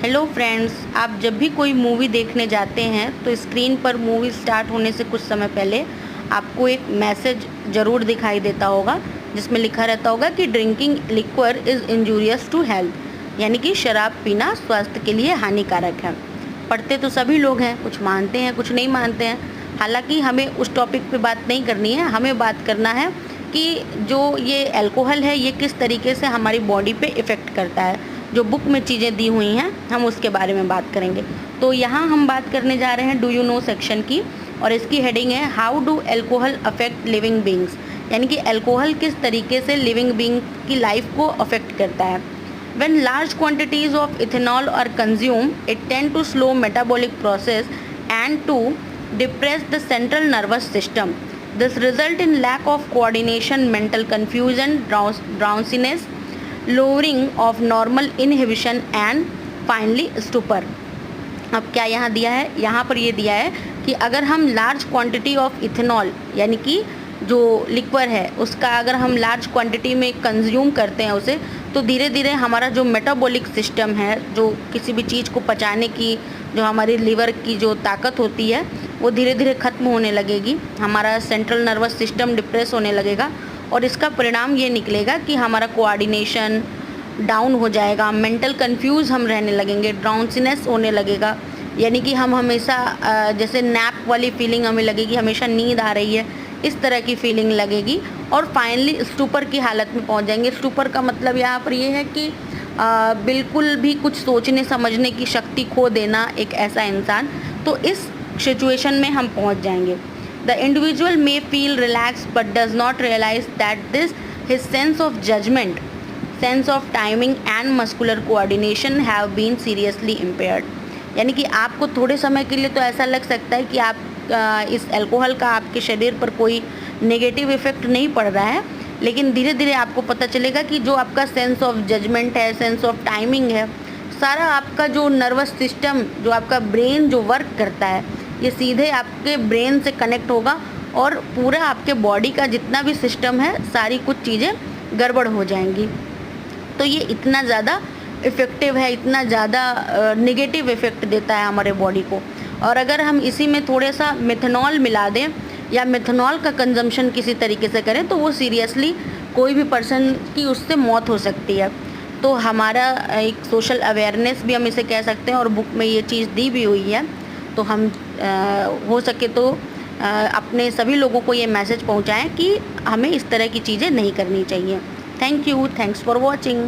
Hello friends, आप जब भी कोई मूवी देखने जाते हैं तो स्क्रीन पर मूवी स्टार्ट होने से कुछ समय पहले आपको एक मैसेज ज़रूर दिखाई देता होगा जिसमें लिखा रहता होगा कि drinking liquor is injurious to health, यानी कि शराब पीना स्वास्थ्य के लिए हानिकारक है। पढ़ते तो सभी लोग हैं, कुछ मानते हैं कुछ नहीं मानते हैं। हालांकि हमें उस टॉपिक पे बात नहीं करनी है, हमें बात करना है कि जो ये अल्कोहल है ये किस तरीके से हमारी बॉडी पे इफ़ेक्ट करता है। जो बुक में चीज़ें दी हुई हैं हम उसके बारे में बात करेंगे। तो यहाँ हम बात करने जा रहे हैं डू यू नो सेक्शन की, और इसकी हेडिंग है how do alcohol affect living beings, यानी कि अल्कोहल किस तरीके से लिविंग बींग की लाइफ को अफेक्ट करता है। When large quantities of ethanol are consumed, it tend to slow metabolic process and to depress the central nervous system. This result in lack of coordination, mental confusion, drowsiness, lowering of normal inhibition and finally stupor. अब क्या यहाँ दिया है, यहाँ पर ये दिया है कि अगर हम लार्ज क्वांटिटी ऑफ इथेनॉल यानी कि जो लिक्वर है उसका अगर हम लार्ज क्वांटिटी में कंज्यूम करते हैं उसे, तो धीरे धीरे हमारा जो मेटाबॉलिक सिस्टम है, जो किसी भी चीज़ को पचाने की जो हमारी लीवर की जो ताकत होती है वो धीरे धीरे ख़त्म होने लगेगी। हमारा सेंट्रल नर्वस सिस्टम डिप्रेस होने लगेगा और इसका परिणाम ये निकलेगा कि हमारा कोऑर्डिनेशन डाउन हो जाएगा, मेंटल कंफ्यूज हम रहने लगेंगे, ड्राउंसीनेस होने लगेगा, यानी कि हम हमेशा जैसे नैप वाली फीलिंग हमें लगेगी, हमेशा नींद आ रही है इस तरह की फीलिंग लगेगी, और फाइनली स्टूपर की हालत में पहुंच जाएंगे। स्टूपर का मतलब यहाँ पर ये है कि बिल्कुल भी कुछ सोचने समझने की शक्ति खो देना एक ऐसा इंसान, तो इस सिचुएशन में हम पहुंच जाएंगे। The individual may feel relaxed but does not realize that his sense of judgment, sense of timing and muscular coordination have been seriously impaired. यानी कि आपको थोड़े समय के लिए तो ऐसा लग सकता है कि आप इस अल्कोहल का आपके शरीर पर कोई नेगेटिव इफ़ेक्ट नहीं पड़ रहा है, लेकिन धीरे धीरे आपको पता चलेगा कि जो आपका सेंस ऑफ जजमेंट है, सेंस ऑफ टाइमिंग है, सारा आपका जो नर्वस सिस्टम, जो आपका ब्रेन जो वर्क करता है, ये सीधे आपके ब्रेन से कनेक्ट होगा और पूरा आपके बॉडी का जितना भी सिस्टम है सारी कुछ चीज़ें गड़बड़ हो जाएंगी। तो ये इतना ज़्यादा इफ़ेक्टिव है, इतना ज़्यादा नेगेटिव इफ़ेक्ट देता है हमारे बॉडी को। और अगर हम इसी में थोड़ा सा मिथेनॉल मिला दें या मिथेनॉल का कंजम्पशन किसी तरीके से करें तो वो सीरियसली कोई भी पर्सन की उससे मौत हो सकती है। तो हमारा एक सोशल अवेयरनेस भी हम इसे कह सकते हैं, और बुक में ये चीज़ दी भी हुई है। तो हम हो सके तो अपने सभी लोगों को ये मैसेज पहुंचाएं कि हमें इस तरह की चीज़ें नहीं करनी चाहिए। Thank you, thanks for watching.